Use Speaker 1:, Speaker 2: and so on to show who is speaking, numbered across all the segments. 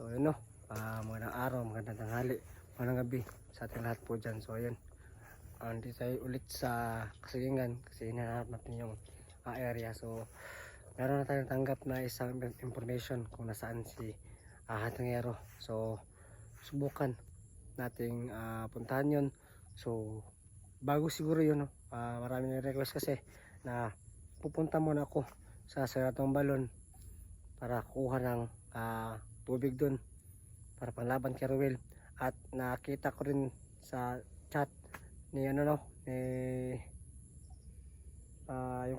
Speaker 1: So yun no, magandang araw, magandang tanghali, magandang gabi sa ating lahat po dyan. So yun, andito tayo ulit sa Kasilingan kasi hinahanap natin yung area. So meron na tayong tanggap na isang information kung nasaan si Hatangero. So subukan nating puntahan yun. So bago siguro yun no, marami na request kasi na pupunta muna ako sa Sagatong Balon para kuha ng tubig doon para panglaban kay Ruel. At nakita ko rin sa chat ni yung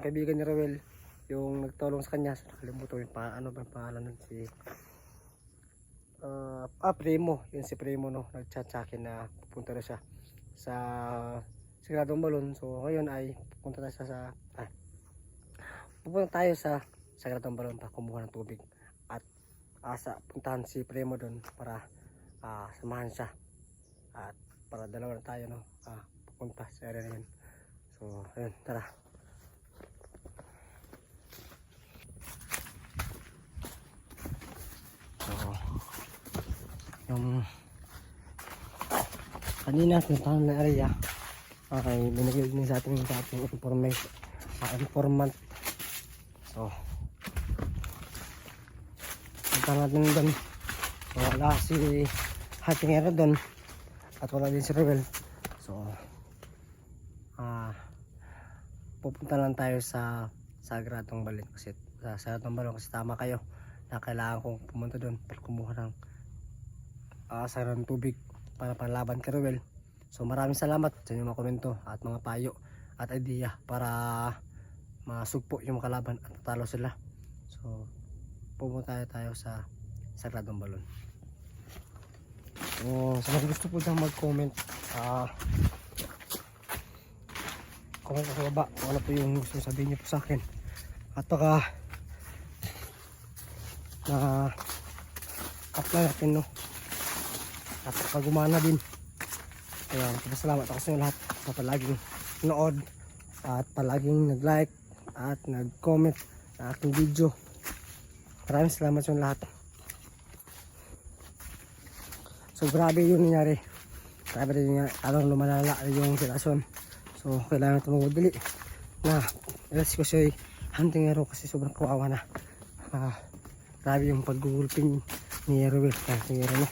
Speaker 1: kaibigan ni Ruel, yung nagtulong sa kanya, nakalimutan yung ano ba pangalan nun, si Primo, yun si Primo no, nagchat sa akin na pupunta na siya sa Sagradong Balon. So ngayon ay pupunta tayo sa Sagradong Balon para kumuha ng tubig at puntahan si Primo doon para samahan siya at para dalawa na tayo no, pupunta sa area na yun. So ayun, tara. So yung kanina puntahan na area, okay, binigay din sa ating informant. So punta natin doon. So wala si Hatangero doon at wala din si Ruel. So pupunta lang tayo sa Sagradong Balon kasi tama kayo na kailangan kong pumunta doon para kumuha ng sarang tubig para panlaban kay Ruel. So maraming salamat sa inyong mga komento at mga payo at idea para masugpo yung kalaban at matalo sila. So pumunta tayo sa Sagradong Balon. So sa mga gusto po dyan mag-comment, comment sa baba kung ano po yung gusto sabihin niyo po sa akin at baka na apply natin no at pagumana din. Kaya salamat ako sa inyo lahat sa palaging nood at palaging nag-like at nag-comment sa aking video. Maraming salamat sa inyo lahat. So grabe yung nangyari, grabe rin yung lumalala yung sitwasyon. So kailangan ito magdali na alas ko siya Hatangero kasi sobrang kawawa na. Grabe yung paggugulping ni Ruel kay Hatangero no.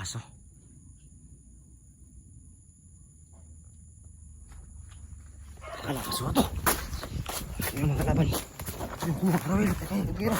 Speaker 1: Aso. Kalakas mo to. Yung mga kalaban. Yung kumakrawil. Kaya.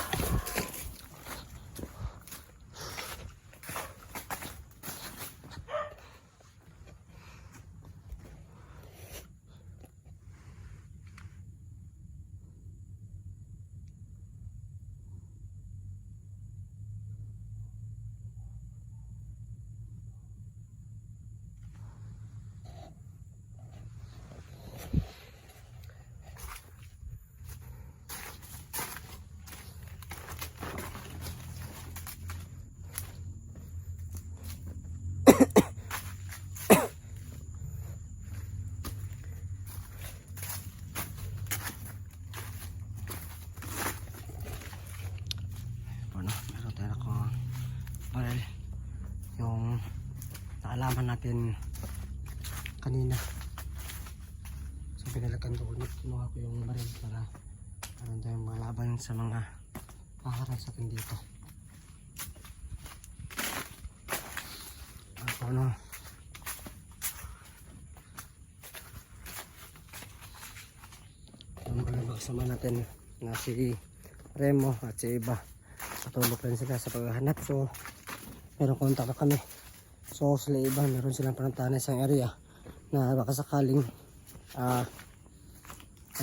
Speaker 1: Yung naalaman natin kanina. So pinalakan ko ulit, kinuha ko yung baril para meron tayong malaban sa mga paharap sa atin dito. Ano yung mga kasama natin na si Remo at si Iba, patulog rin sila sa paghahanap. So meron kontak na kami. So sila Iba, meron silang panantanan sa area na baka sakaling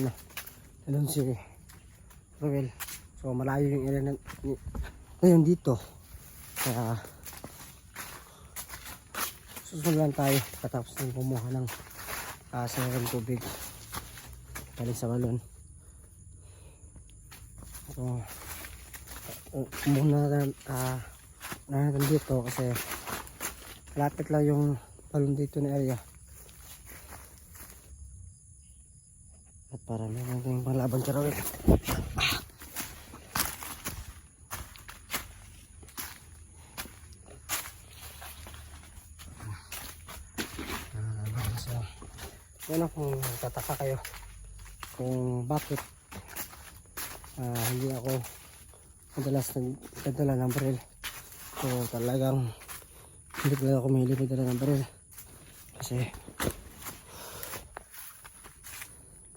Speaker 1: ano, nandun si Ruel. So malayo yung area ngayon dito. Kaya susunod lang tayo katapos ng kumuha ng sarang tubig galing sa balon. So muna natin dito kasi malapit lang yung balon dito na area. At para meron tayong panglaban sa Ruel. Ano kung tataka kayo kung bakit hindi ako madalas nagdadala ng baril. So talagang hindi talaga ako mahilig magdala ng baril kasi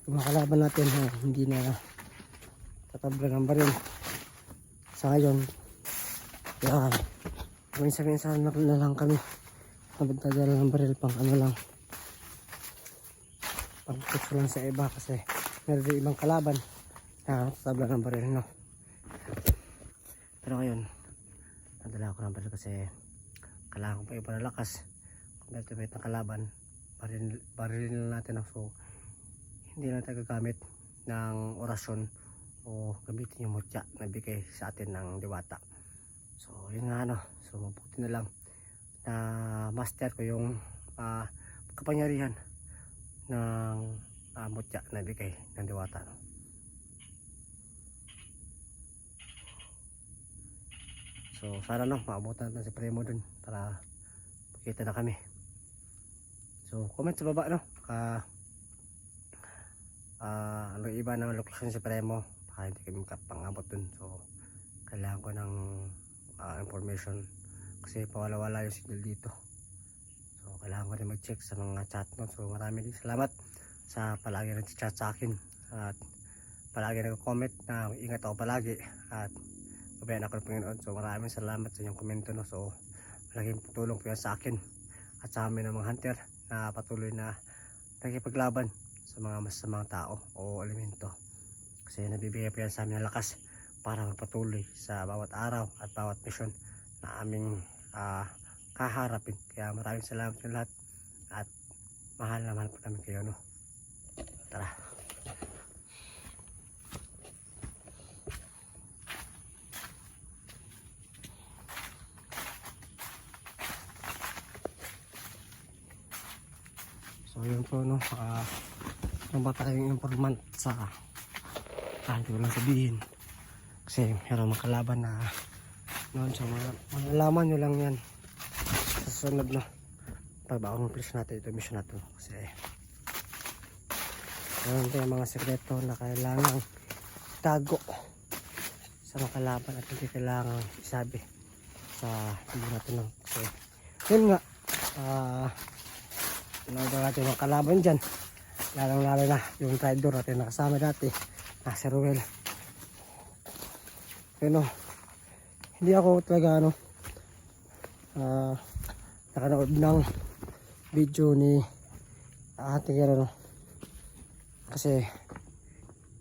Speaker 1: yung mga kalaban natin hindi na tatabla ng baril sa ngayon. Kaya minsan na lang kami nagdadala ng baril pang ano lang, pagpuso lang sa iba kasi meron din ibang kalaban na tabla ng baril, no? Pero ngayon nadala ako ng baril kasi kailangan ko pa iba na lakas kung ultimate ng kalaban. Baril na natin, no? So hindi na tayo gagamit ng orasyon o gamitin yung mutya na bigay sa atin ng diwata. So yun nga, no? So mabuti na lang na master ko yung kapangyarihan ng mutya na bigay ng diwata, no? So sana, no, maabutan natin si Primo dun para makita na kami. So comment sa baba, no, ano iba ng location si Primo baka hindi kami kapangabot dun. So kailangan ko ng information kasi pawala-wala yung signal dito. So kailangan ko din mag-check sa mga chat, no? So marami din salamat sa palagi nag-chat sa akin at palagi nag-comment na ingat ako palagi at gabayan ako ng Panginoon. So maraming salamat sa inyong komento, no? So malaking tulong po yan sa akin at sa amin ng mga hunter na patuloy na nakikipaglaban sa mga masasamang tao o elemento, kasi nabibigay po yan sa amin ng lakas para magpatuloy sa bawat araw at bawat mission na aming kaharapin. Kaya maraming salamat sa lahat at mahal na mahal po namin kayo, no? Tara. So yun po, no, ano ba tayong informant sa hindi ko lang sabihin kasi meron mga kalaban na noon. So malalaman nyo lang yan sa susunod, no, pag baong place natin ito mission natin kasi meron tayong mga sekreto na kailangan tago sa mga kalaban at hindi kailangan isabi sa hindi natin, no? Kasi yun nga, nagawa natin mga kalaban dyan, lalong-lalo na yung traitor natin nakasama dati na si Ruel. Pero hindi ako talaga nakanood ng video ni ating no, kasi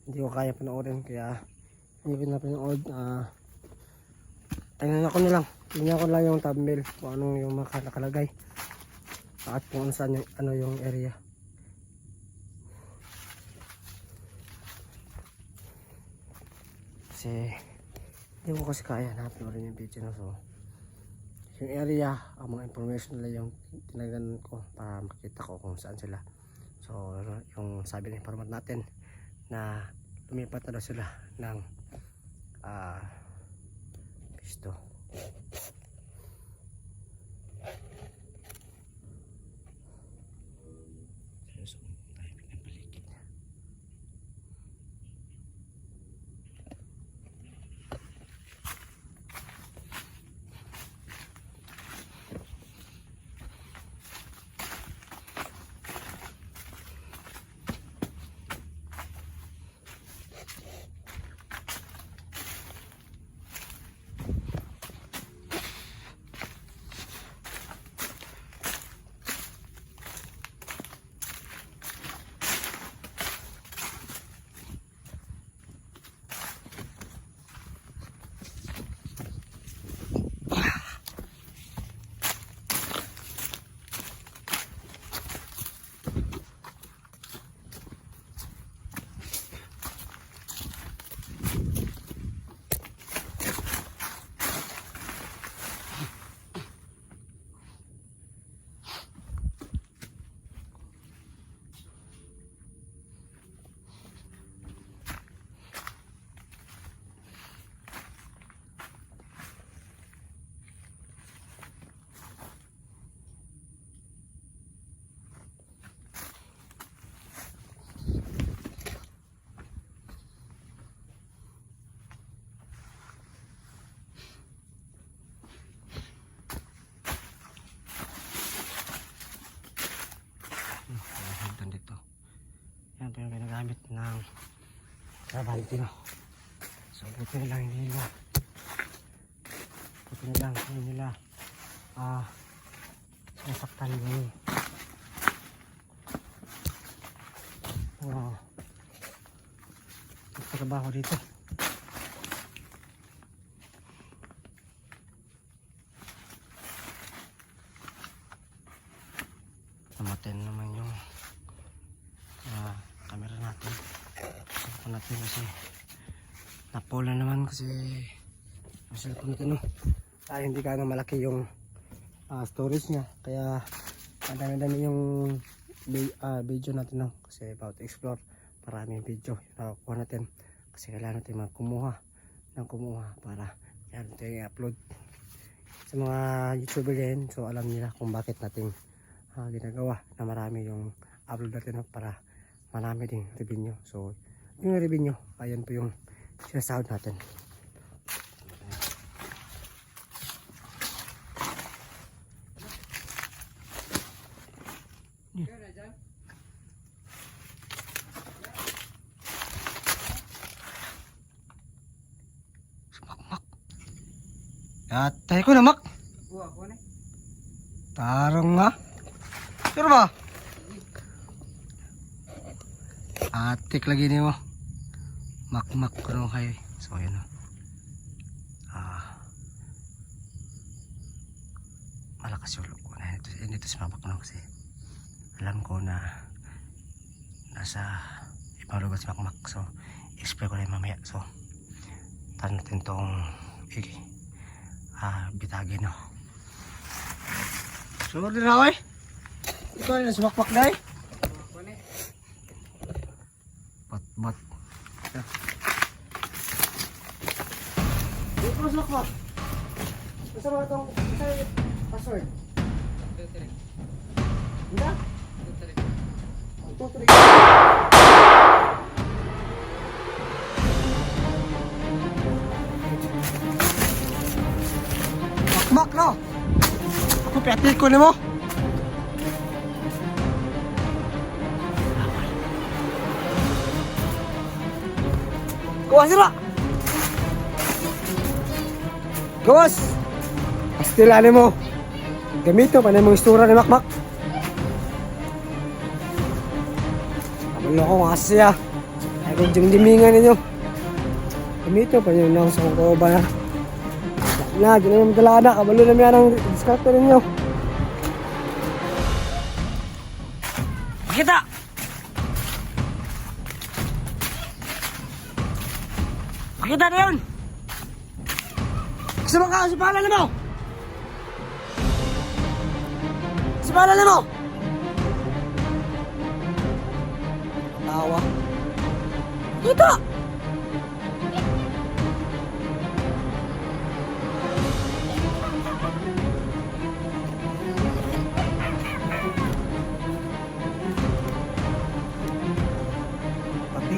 Speaker 1: hindi ko kaya panoorin, kaya hindi ko na pinanood. Tingnan ko lang yung thumbnail kung anong yung nakalagay at kung saan yung, yung area. Kasi hindi ko kasi kaya na uploadin yung video, no? So yung area, ang mga information nila yung tinagan ko para makita ko kung saan sila. So yung sabi ng informant natin na lumipat na daw sila ng pisto. gamit ng Trabantino. So buti na lang hindi nila nasaktan yung trabaho dito. Namatay naman yung camera natin. Subukan natin kasi napula naman kasi masyadong natin hindi ka malaki yung storage niya, kaya madami-dami yung video natin kasi about explore, maraming video nakukuha natin kasi kailangan natin kumuha para yan natin i-upload sa mga YouTuber din. So alam nila kung bakit natin ginagawa na marami yung upload natin para marami ding revenue. So yung revenue, ayan po yung sinasahod natin. Tayo ko na mak. Tarong nga. Pero ba? Atik lagi ni mo. Mak ko nung kayo. So yun malakas yung loob ko na ito sumabak na kasi alam ko na nasa ibang lugar si Makmak. So i-spray ko na yung mamaya. So tahan natin itong bitagin sure din ako ikaw na sumakmak na bat ito na sumakmak. Basta ba itong password? Hindi? Ito 3 Mak no. Ako piatil ko nimo. Gawas sila. Gawas. Pastila nimo. Gamito pa na mong istura ni Makmak. Abalo ko kasi ay kung dimingan ninyo. Gamito pa nyo na sa ko ba na, dyan na yung dalana, kabalo na yan ang diskarte ninyo. Pakita! Pakita na yun! Kasama ka, sipalan mo! Sipalan mo! Tawa. Pakita!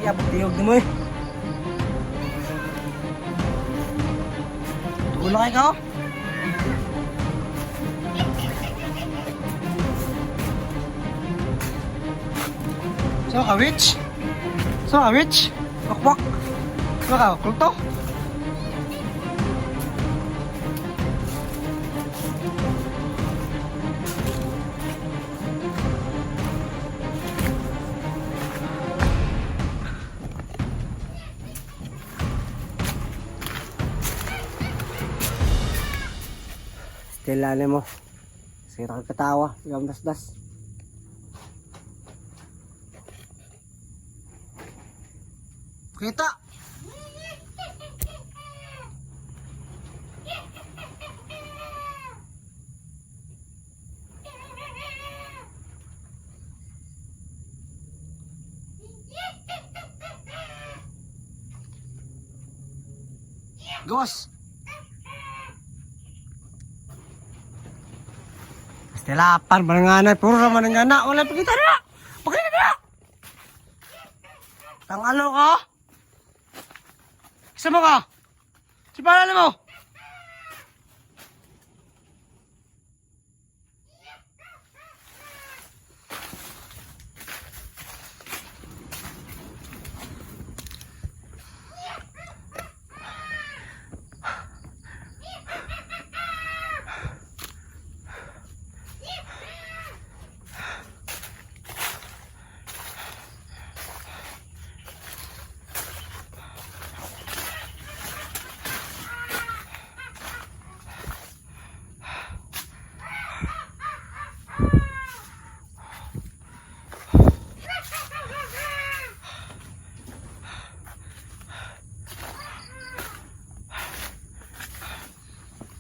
Speaker 1: Pagtiyog mo Tulong kayo ka So ka witch? Wakwak? So ka kulto? Kailangan mo. Sira ka katawa. Ikaw das-das. Kita! Gos! Delapan barengan puro naman ng anak wala pakita na. Pakita na. Tangalo ka? Sama ka? Sipalan mo.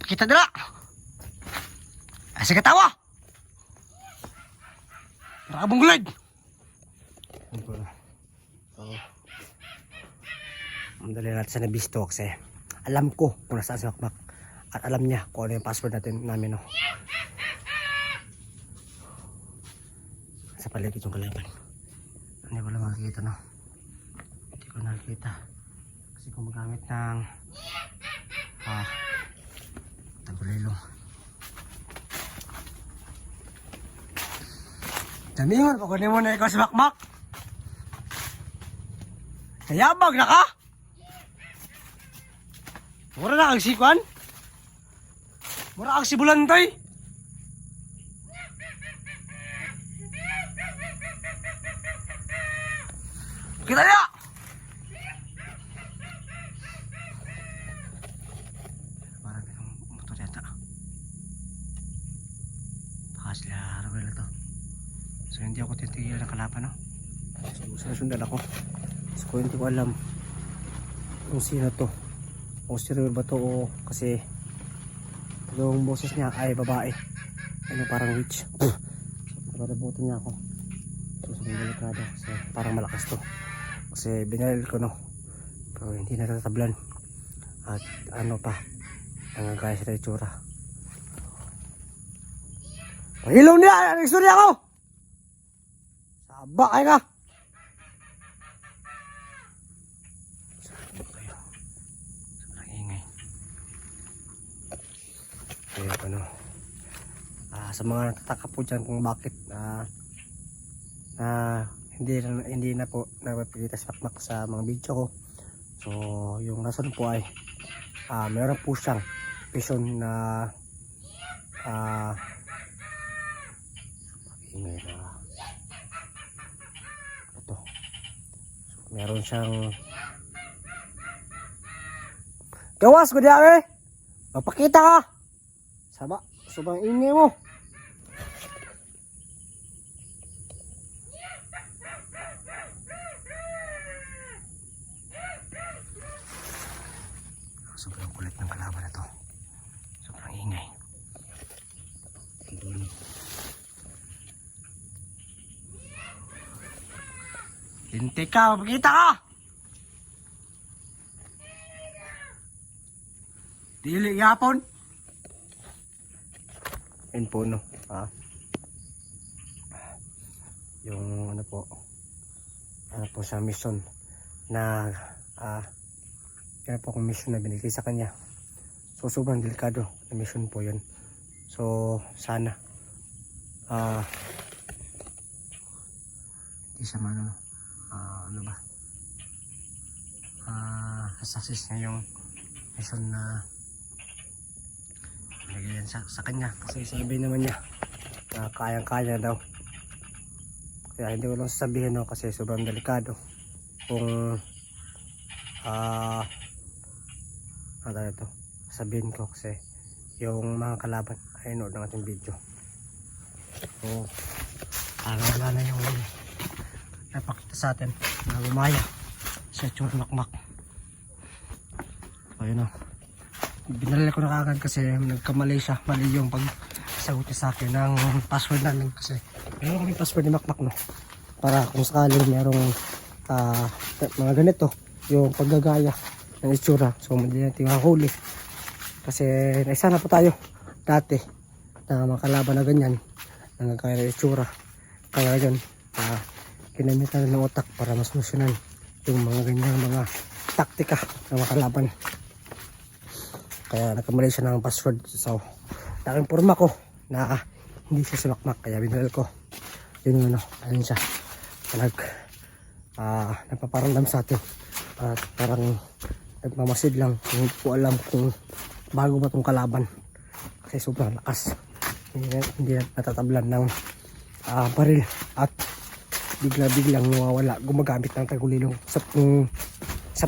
Speaker 1: Pakita nila. Ay, sige tawa. Rabong gulid. Madali natin sa nabisto kasi alam ko kung nasaan si Makmak. At alam niya kung ano yung password namin, no. Sa paligid yung kalaban. Hindi ko lang makikita, no. Hindi ko nakikita. Kasi kung magamit ng tagulilong. Damihon, pakunin mo na ikaw si Makmak. Nayabag na ka? Mura na ang sikwan? Mura ang sibulantoy? Kita niya! Parang pinang motor yata. Baka sila Robel ito. So hindi ako titigil ng kalaban, no? So sundan ako. So hindi ko alam kung sino to. Kung si Robel ba to o kasi yung boses niya ay babae. Ano parang witch. Pagkadabutan niya ako. So delikado kasi parang malakas to. Kasi binaril ko, no. Pero hindi natatablan. At ano pa, nangagaya sa itsura. Pahilaw niya! Ang istorya ko! Saba kayo ka! Saba kayo. Sobrang ingay. Kaya ano, sa mga nagtataka po dyan kung bakit hindi na po napapakita si Makmak sa mga video ko. So yung rason po ay meron po siyang vision na ingay na ito. So, meron siyang gawas ko diya mapakita ka saba sobrang ingay mo. Sobrang kulit ng kalaban na to. Sobrang ingay. Hinti ka, mapakita ka! Dili yapon. Yun po, no. Yung ano po sa mission na yan po kung mission na binigay sa kanya. So sobrang delikado na mission po yun. So sana hindi siya ano ba success niya yung mission na binigay yan sa kanya. Kasi sabi naman niya na kayang-kaya daw. Kaya hindi ko lang sasabihin, no, kasi sobrang delikado kung ano ito sabihin ko kasi yung mga kalaban ay nood ng ating video. So wala na yung napakita sa atin na lumaya sa itsura Makmak. Ayun, no. Binalala ko na kagad kasi nagkamali siya. Mali yung pagsagot niya sa akin ng password namin kasi meron kami password ni Makmak, no, para kung sakali merong mga ganito yung paggagaya ng itsura. So hindi natin mahuli kasi naisa na po tayo dati na mga kalaban na ganyan nangagaya ng itsura. Kaya yun kinamitan ng utak para mas masolusyonan yung mga ganyan mga taktika ng mga kalaban. Kaya nagkamali siya ng password. So nakinforma ko na hindi siya si Makmak, kaya binalal ko yun, ano, ayun siya nagpaparamdam sa atin at parang nagmamasid lang. Hindi ko alam kung bago ba itong kalaban kasi sobrang lakas. Hindi natatablan ng baril at bigla-biglang nawawala gumagamit ng tagulilong sa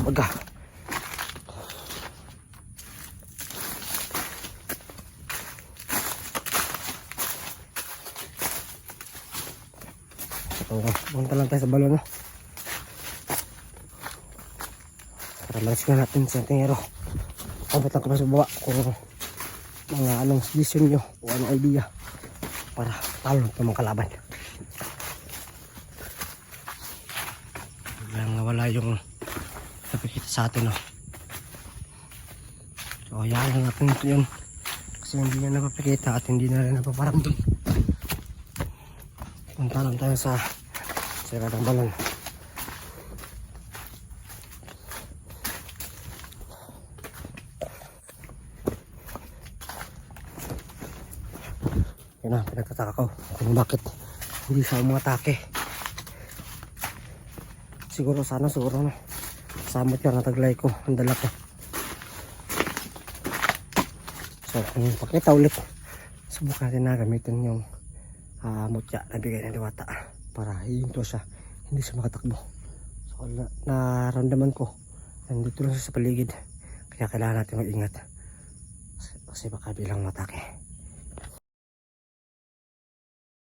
Speaker 1: baga. So punta lang tayo sa balon, no? Para malasgan natin sa tingero. Abot lang kami sa baba kung mga anong suggestion nyo o anong idea para talo ng mga kalaban. Biglang nawala yung napikita sa atin, no? So hayaan lang natin ito yun kasi hindi niya napapakita at hindi na rin napaparamdam. Punta lang tayo sa Sierra ng Balon. Yun na, pinagtataka ko kung bakit hindi siya umatake. Siguro no, samot yan nataglay ko ang dala ko. So kung pakita ulit, subukan natin na gamitin yung mutya na bigay ng Diwata para hihinto siya, hindi siya makatakbo. So naramdaman ko nandito lang siya sa paligid, kaya kailangan natin mag-ingat kasi baka bilang matake.